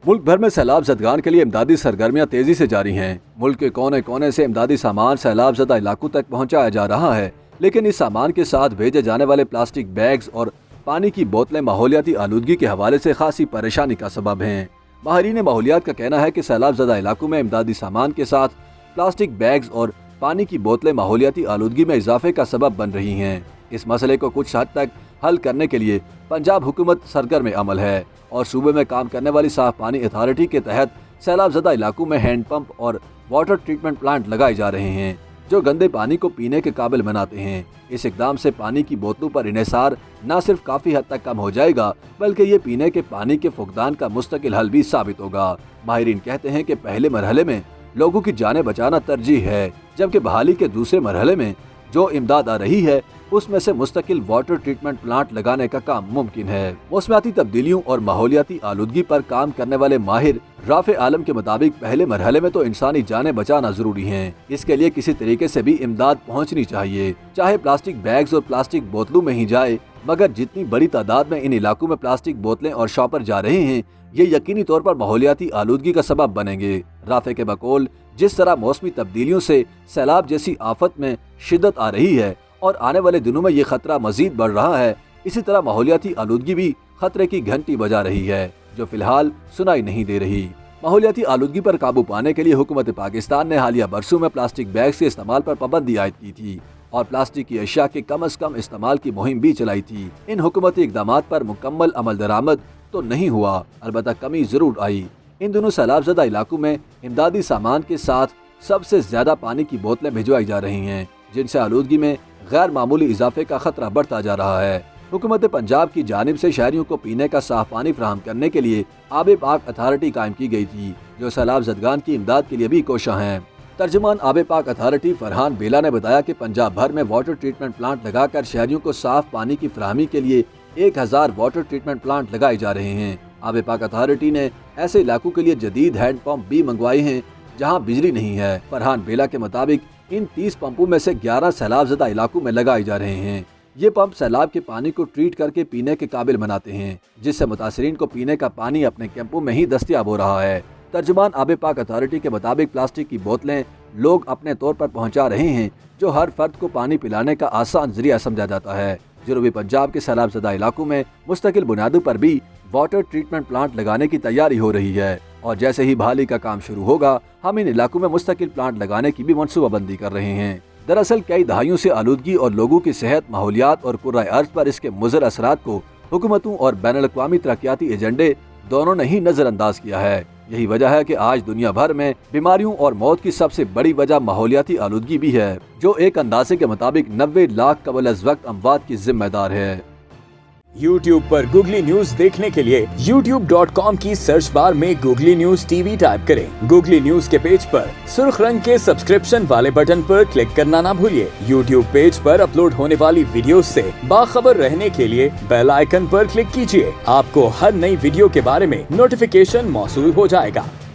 मुल्क भर में सैलाब ज़दगान के लिए इमदादी सरगर्मियां तेजी से जारी हैं। मुल्क के कोने कोने से इमदादी सामान सैलाब ज़दा इलाकों तक पहुंचाया जा रहा है, लेकिन इस सामान के साथ भेजे जाने वाले प्लास्टिक बैग्स और पानी की बोतलें माहौलियाती आलूदगी के हवाले से खासी परेशानी का सबब हैं। माहिरीन माहौलियात का कहना है कि सैलाब ज़दा इलाकों में इमदादी सामान के साथ प्लास्टिक बैग्स और पानी की बोतलें माहौलियाती आलूदगी में इजाफे का सबब बन रही हैं। इस मसले को कुछ हद तक हल करने के लिए पंजाब हुकूमत सरगर्म अमल है और सूबे में काम करने वाली साफ पानी अथॉरिटी के तहत सैलाब ज़दा इलाकों में हैंड पंप और वाटर ट्रीटमेंट प्लांट लगाए जा रहे हैं, जो गंदे पानी को पीने के काबिल बनाते हैं। इस इकदाम से पानी की बोतलों पर इन्हिसार न सिर्फ काफ़ी हद तक कम हो जाएगा, बल्कि ये पीने के पानी के फुकदान का मुस्तकिल हल भी साबित होगा। माहिरीन कहते हैं कि पहले मरहले में लोगों की जानें बचाना तरजीह है, जबकि बहाली के दूसरे मरहले में जो इमदाद आ रही है उसमें से मुस्तकिल वाटर ट्रीटमेंट प्लांट लगाने का काम मुमकिन है। मौसमियाती तब्दीलियों और माहौलियाती आलूदगी पर काम करने वाले माहिर राफे आलम के मुताबिक पहले मरहले में तो इंसानी जानें बचाना जरूरी है। इसके लिए किसी तरीके से भी इमदाद पहुंचनी चाहिए, चाहे प्लास्टिक बैग्स और प्लास्टिक बोतलों में ही जाए, मगर जितनी बड़ी तादाद में इन इलाकों में प्लास्टिक बोतलें और शॉपर जा रहे हैं, ये यकीनी तौर पर माहौलियाती आलूदगी का सबब बनेंगे। राफे के बकौल जिस तरह मौसमी तब्दीलियों से सैलाब जैसी आफत में शिद्दत आ रही है और आने वाले दिनों में ये खतरा मजीद बढ़ रहा है, इसी तरह माहौलियाती आलूदगी भी खतरे की घंटी बजा रही है, जो फिलहाल सुनाई नहीं दे रही। माहौलियाती आलूदगी पर काबू पाने के लिए हुकूमत पाकिस्तान ने हालिया बरसों में प्लास्टिक बैग्स के इस्तेमाल पर पाबंदी आयद की थी और प्लास्टिक की अशिया के कम अज कम इस्तेमाल की मुहिम भी चलाई थी। इन हुकूमती इकदामात पर मुकम्मल अमल दरामद तो नहीं हुआ, अलबत्ता कमी जरूर आई। इन दोनों सैलाब ज़दा इलाकों में इमदादी सामान के साथ सबसे ज्यादा पानी की बोतलें भिजवाई जा रही हैं, जिनसे आलूदगी में गैर मामूली इजाफे का खतरा बढ़ता जा रहा है। हुकूमत पंजाब की जानिब से शहरियों को पीने का साफ पानी फराहम करने के लिए आबे पाक अथॉरिटी कायम की गई थी, जो सैलाब ज़दगान की इमदाद के लिए भी कोशा है। तर्जुमान आबे पाक अथॉरिटी फरहान बेला ने बताया कि पंजाब भर में वाटर ट्रीटमेंट प्लांट लगाकर शहरियों को साफ पानी की फराहमी के लिए 1000 वाटर ट्रीटमेंट प्लांट लगाए जा रहे हैं। आबे पाक अथॉरिटी ने ऐसे इलाकों के लिए जदीद हैंड पंप भी मंगवाए हैं जहां बिजली नहीं है। फरहान बेला के मुताबिक इन 30 पंपों में से 11 सैलाब ज़दा इलाकों में लगाए जा रहे हैं। ये पंप सैलाब के पानी को ट्रीट करके पीने के काबिल बनाते हैं, जिससे मुतासरीन को पीने का पानी अपने कैंपों में ही दस्तयाब हो रहा है। तर्जुमान आबे पाक अथॉरिटी के मुताबिक प्लास्टिक की बोतलें लोग अपने तौर पर पहुंचा रहे हैं, जो हर फर्द को पानी पिलाने का आसान जरिया समझा जाता है। जनूबी पंजाब के सैलाब ज़दा इलाकों में मुस्तकिल बुनियादों पर भी वाटर ट्रीटमेंट प्लांट लगाने की तैयारी हो रही है और जैसे ही बहाली का काम शुरू होगा, हम इन इलाकों में मुस्तकिल प्लांट लगाने की भी मनसूबाबंदी कर रहे हैं। दरअसल कई दहाइयों से आलूदगी और लोगों की सेहत, माहौलियात और कुर्राए अर्ज पर इसके मुज़र असरात को हुकूमतों और बैनुल-अक़वामी तरक्याती एजेंडे दोनों ने ही नजरअंदाज किया है। यही वजह है कि आज दुनिया भर में बीमारियों और मौत की सबसे बड़ी वजह माहौलियाती आलूदगी भी है, जो एक अंदाजे के मुताबिक 90 लाख कबल अज़ वक्त अमवात की जिम्मेदार है। YouTube पर गूगली न्यूज देखने के लिए youtube.com की सर्च बार में गूगली न्यूज टीवी टाइप करें। गूगली न्यूज के पेज पर सुर्ख रंग के सब्सक्रिप्शन वाले बटन पर क्लिक करना ना भूलिए। YouTube पेज पर अपलोड होने वाली वीडियोस से बाखबर रहने के लिए बेल आइकन पर क्लिक कीजिए। आपको हर नई वीडियो के बारे में नोटिफिकेशन मौसूल हो जाएगा।